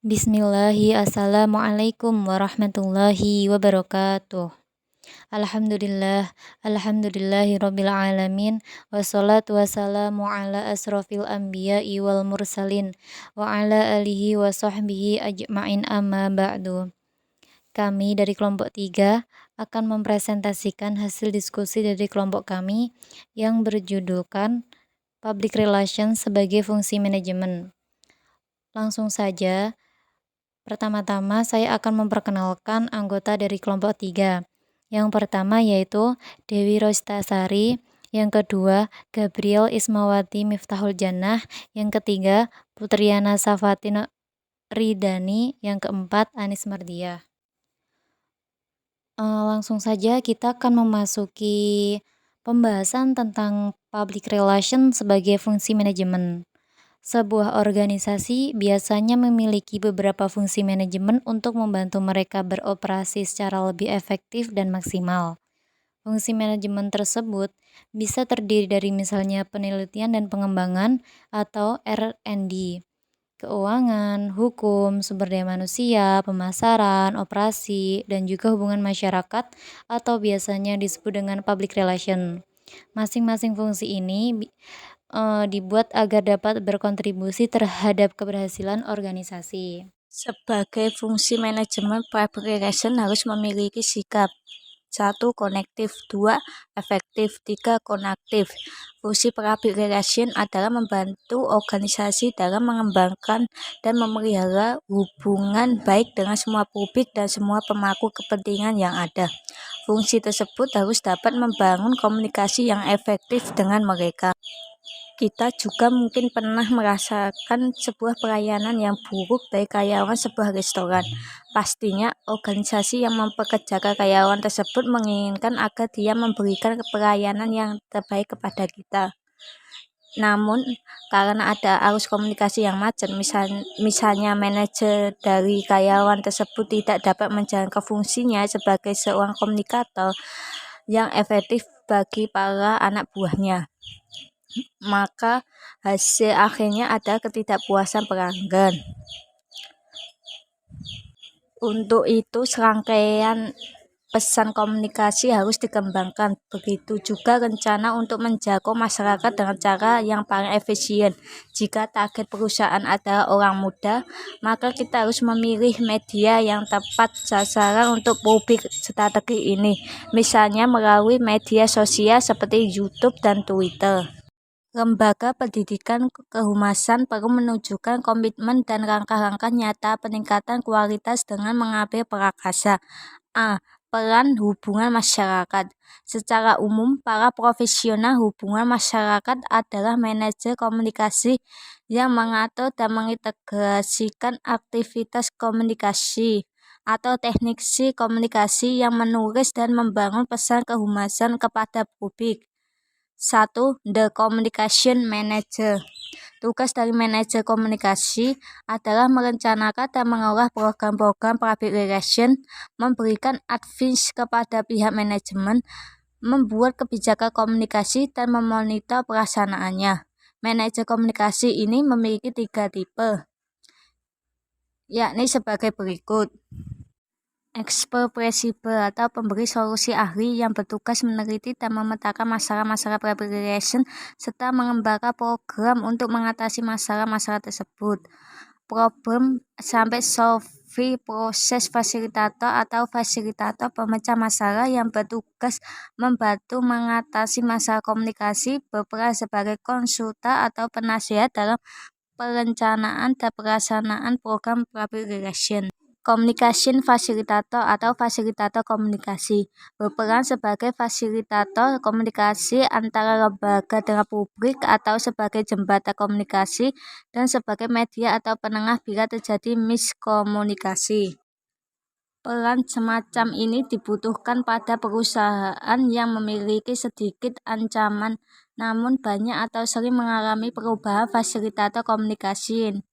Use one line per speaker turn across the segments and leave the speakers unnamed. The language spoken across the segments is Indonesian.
Assalamualaikum warahmatullahi wabarakatuh. Alhamdulillahirabbil alamin, wassalatu wassalamu ala asrofil anbiya'i wal mursalin wa ala alihi wa sahbihi ajma'in amma ba'du. Kami dari kelompok 3 akan mempresentasikan hasil diskusi dari kelompok kami yang berjudulkan Public Relations sebagai fungsi manajemen. Langsung saja. Pertama-tama saya akan memperkenalkan anggota dari kelompok 3. Yang pertama yaitu Dewi Rostasari, yang kedua Gabriel Ismawati Miftahul Jannah, yang ketiga Putriana Safatin Ridani, yang keempat Anis Mardiah. Langsung saja kita akan memasuki pembahasan tentang public relation sebagai fungsi manajemen. Sebuah organisasi biasanya memiliki beberapa fungsi manajemen untuk membantu mereka beroperasi secara lebih efektif dan maksimal. Fungsi manajemen tersebut bisa terdiri dari misalnya penelitian dan pengembangan atau R&D, keuangan, hukum, sumber daya manusia, pemasaran, operasi, dan juga hubungan masyarakat atau biasanya disebut dengan public relation. Masing-masing fungsi ini dibuat agar dapat berkontribusi terhadap keberhasilan organisasi.
Sebagai fungsi manajemen, public relation harus memiliki sikap 1. Konektif, 2. Efektif, 3. Konaktif. Fungsi public relation adalah membantu organisasi dalam mengembangkan dan memelihara hubungan baik dengan semua publik dan semua pemangku kepentingan yang ada. Fungsi tersebut harus dapat membangun komunikasi yang efektif dengan mereka. Kita juga mungkin pernah merasakan sebuah pelayanan yang buruk dari karyawan sebuah restoran. Pastinya organisasi yang mempekerjakan karyawan tersebut menginginkan agar dia memberikan pelayanan yang terbaik kepada kita. Namun, karena ada arus komunikasi yang macet, misalnya manajer dari karyawan tersebut tidak dapat menjalankan fungsinya sebagai seorang komunikator yang efektif bagi para anak buahnya, maka hasil akhirnya ada ketidakpuasan pelanggan. Untuk itu, serangkaian pesan komunikasi harus dikembangkan. Begitu juga rencana untuk menjangkau masyarakat dengan cara yang paling efisien. Jika target perusahaan adalah orang muda, maka kita harus memilih media yang tepat sasaran untuk publik strategi ini. Misalnya melalui media sosial seperti YouTube dan Twitter. Lembaga pendidikan kehumasan perlu menunjukkan komitmen dan langkah-langkah nyata peningkatan kualitas dengan mengambil prakasa. A. Peran hubungan masyarakat. Secara umum, para profesional hubungan masyarakat adalah manajer komunikasi yang mengatur dan mengintegrasikan aktivitas komunikasi atau teknisi komunikasi yang menulis dan membangun pesan kehumasan kepada publik. 1. The Communication Manager. Tugas dari manajer komunikasi adalah merencanakan dan mengolah program-program public relation, memberikan advice kepada pihak manajemen, membuat kebijakan komunikasi, dan memonitor pelaksanaannya. Manajer komunikasi ini memiliki 3 tipe, yakni sebagai berikut. Expert fleksibel atau pemberi solusi ahli yang bertugas meneliti dan memetakan masalah-masalah public relation serta mengembangkan program untuk mengatasi masalah-masalah tersebut. Problem sampai solve proses fasilitator atau fasilitator pemecah masalah yang bertugas membantu mengatasi masalah komunikasi, berperan sebagai konsultan atau penasihat dalam perencanaan dan pelaksanaan program public relation. Communication Facilitator atau fasilitator komunikasi berperan sebagai fasilitator komunikasi antara lembaga dengan publik atau sebagai jembatan komunikasi dan sebagai media atau penengah bila terjadi miskomunikasi. Peran semacam ini dibutuhkan pada perusahaan yang memiliki sedikit ancaman namun banyak atau sering mengalami perubahan fasilitator komunikasi.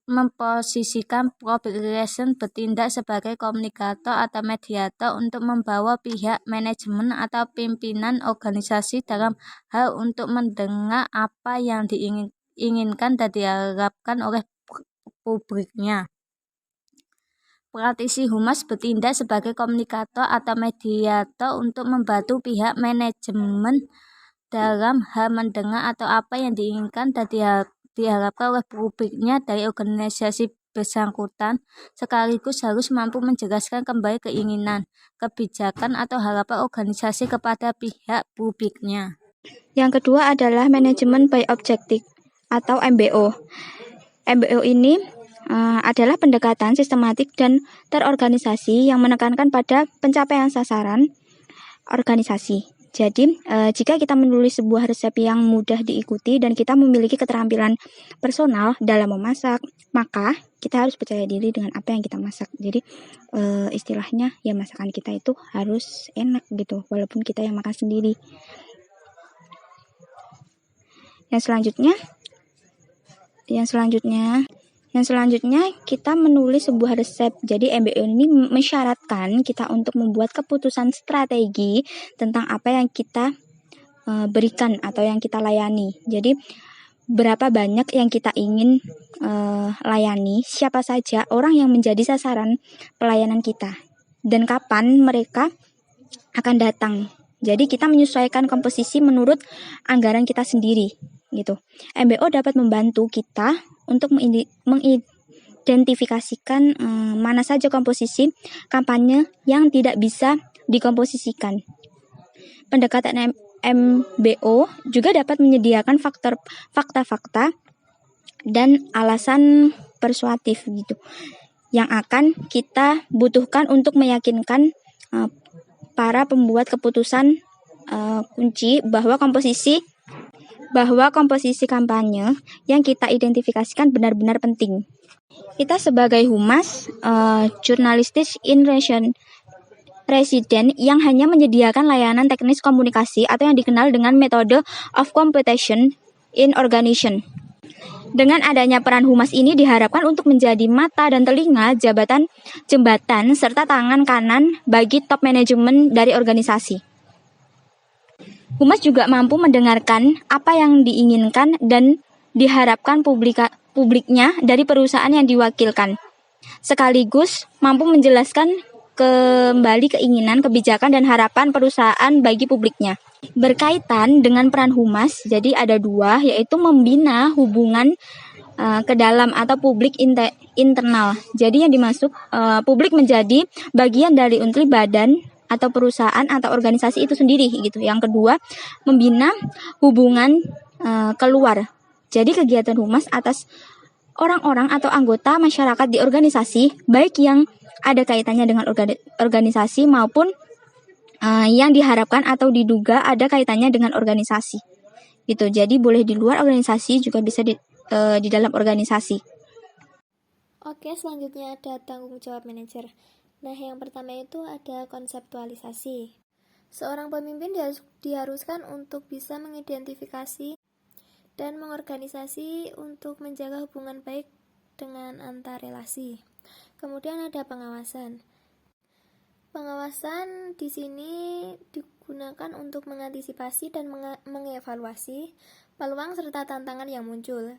Memposisikan public relation bertindak sebagai komunikator atau mediator untuk membawa pihak manajemen atau pimpinan organisasi dalam hal untuk mendengar apa yang diinginkan dan diharapkan oleh publiknya. Praktisi humas bertindak sebagai komunikator atau mediator untuk membantu pihak manajemen dalam hal mendengar atau apa yang diinginkan dan diharapkan oleh publiknya dari organisasi bersangkutan, sekaligus harus mampu menjelaskan kembali keinginan, kebijakan atau harapan organisasi kepada pihak publiknya.
Yang kedua adalah manajemen by objective atau MBO. MBO ini adalah pendekatan sistematik dan terorganisasi yang menekankan pada pencapaian sasaran organisasi. Jadi, jika kita menulis sebuah resep yang mudah diikuti dan kita memiliki keterampilan personal dalam memasak, maka kita harus percaya diri dengan apa yang kita masak. Jadi, istilahnya ya masakan kita itu harus enak gitu, walaupun kita yang makan sendiri. Yang selanjutnya kita menulis sebuah resep. Jadi MBO ini mensyaratkan kita untuk membuat keputusan strategi tentang apa yang kita berikan atau yang kita layani. Jadi berapa banyak yang kita ingin layani, siapa saja orang yang menjadi sasaran pelayanan kita, dan kapan mereka akan datang. Jadi kita menyesuaikan komposisi menurut anggaran kita sendiri gitu. MBO dapat membantu kita untuk mengidentifikasikan mana saja komposisi kampanye yang tidak bisa dikomposisikan. Pendekatan MBO juga dapat menyediakan fakta-fakta dan alasan persuasif gitu yang akan kita butuhkan untuk meyakinkan para pembuat keputusan kunci bahwa komposisi kampanye yang kita identifikasikan benar-benar penting. Kita sebagai humas, jurnalistik in resident yang hanya menyediakan layanan teknis komunikasi atau yang dikenal dengan metode of computation in organization. Dengan adanya peran humas ini diharapkan untuk menjadi mata dan telinga, jembatan, serta tangan kanan bagi top manajemen dari organisasi. Humas juga mampu mendengarkan apa yang diinginkan dan diharapkan publiknya dari perusahaan yang diwakilkan, sekaligus mampu menjelaskan kembali keinginan, kebijakan, dan harapan perusahaan bagi publiknya. Berkaitan dengan peran humas, jadi ada dua, yaitu membina hubungan ke dalam atau publik internal. Jadi yang dimaksud publik menjadi bagian dari unit badan atau perusahaan atau organisasi itu sendiri gitu. Yang kedua, membina hubungan keluar. Jadi kegiatan humas atas orang-orang atau anggota masyarakat di organisasi, baik yang ada kaitannya dengan organisasi maupun yang diharapkan atau diduga ada kaitannya dengan organisasi. Gitu. Jadi boleh di luar organisasi juga bisa di dalam organisasi.
Oke, selanjutnya ada tanggung jawab manajer. Nah, yang pertama itu ada konseptualisasi. Seorang pemimpin diharuskan untuk bisa mengidentifikasi dan mengorganisasi untuk menjaga hubungan baik dengan antar relasi. Kemudian ada pengawasan. Pengawasan di sini digunakan untuk mengantisipasi dan mengevaluasi peluang serta tantangan yang muncul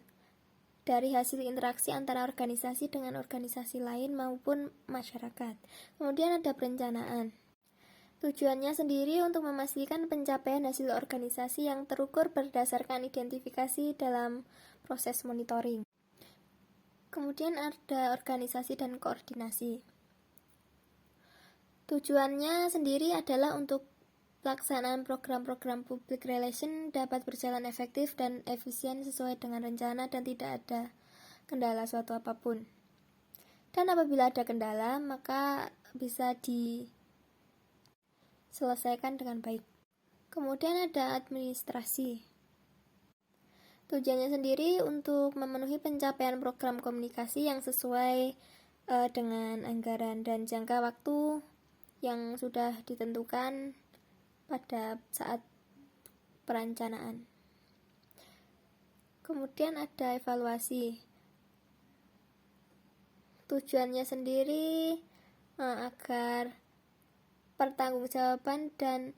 dari hasil interaksi antara organisasi dengan organisasi lain maupun masyarakat. Kemudian ada perencanaan. Tujuannya sendiri untuk memastikan pencapaian hasil organisasi yang terukur berdasarkan identifikasi dalam proses monitoring. Kemudian ada organisasi dan koordinasi. Tujuannya sendiri adalah untuk pelaksanaan program-program public relation dapat berjalan efektif dan efisien sesuai dengan rencana dan tidak ada kendala suatu apapun. Dan apabila ada kendala, maka bisa diselesaikan dengan baik. Kemudian ada administrasi. Tujuannya sendiri untuk memenuhi pencapaian program komunikasi yang sesuai dengan anggaran dan jangka waktu yang sudah ditentukan pada saat perencanaan. Kemudian ada evaluasi. Tujuannya sendiri agar pertanggungjawaban dan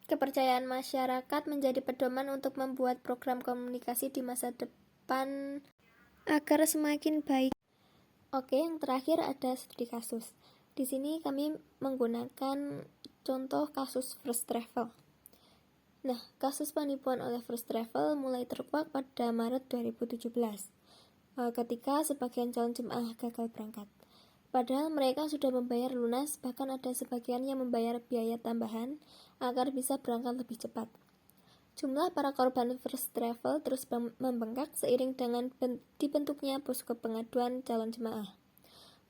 kepercayaan masyarakat menjadi pedoman untuk membuat program komunikasi di masa depan agar semakin baik. Oke, yang terakhir ada studi kasus. Di sini kami menggunakan contoh kasus First Travel. Nah, kasus penipuan oleh First Travel mulai terkuak pada Maret 2017, ketika sebagian calon jemaah gagal berangkat. Padahal mereka sudah membayar lunas, bahkan ada sebagian yang membayar biaya tambahan agar bisa berangkat lebih cepat. Jumlah para korban First Travel terus membengkak seiring dengan dibentuknya posko pengaduan calon jemaah.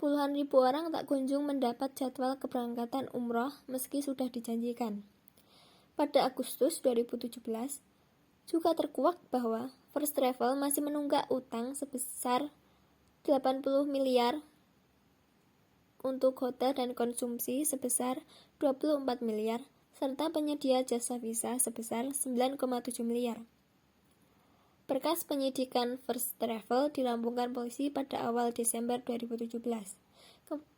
Puluhan ribu orang tak kunjung mendapat jadwal keberangkatan umroh meski sudah dijanjikan. Pada Agustus 2017, juga terkuak bahwa First Travel masih menunggak utang sebesar 80 miliar untuk hotel dan konsumsi sebesar 24 miliar, serta penyedia jasa visa sebesar 9,7 miliar. Berkas penyidikan First Travel dirampungkan polisi pada awal Desember 2017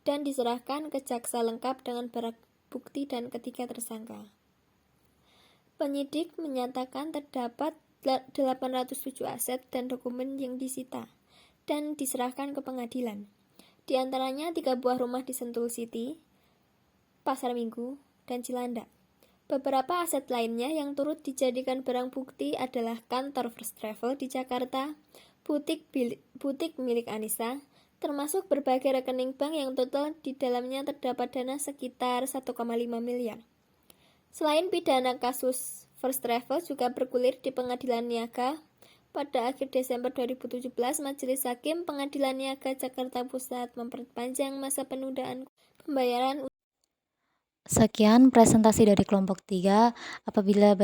dan diserahkan ke jaksa lengkap dengan barang bukti dan ketiga tersangka. Penyidik menyatakan terdapat 807 aset dan dokumen yang disita dan diserahkan ke pengadilan. Di antaranya 3 buah rumah di Sentul City, Pasar Minggu, dan Cilandak. Beberapa aset lainnya yang turut dijadikan barang bukti adalah kantor First Travel di Jakarta, butik milik Anissa, termasuk berbagai rekening bank yang total di dalamnya terdapat dana sekitar 1,5 miliar. Selain pidana, kasus First Travel juga bergulir di Pengadilan Niaga. Pada akhir Desember 2017, Majelis Hakim Pengadilan Niaga Jakarta Pusat memperpanjang masa penundaan pembayaran.
Sekian presentasi dari kelompok 3. Apabila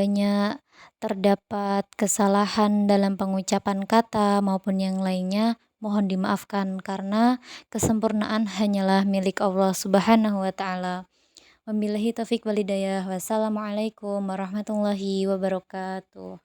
terdapat kesalahan dalam pengucapan kata maupun yang lainnya, mohon dimaafkan karena kesempurnaan hanyalah milik Allah Subhanahu wa Ta'ala. Wabillahi taufiq walhidayah. Wassalamualaikum warahmatullahi wabarakatuh.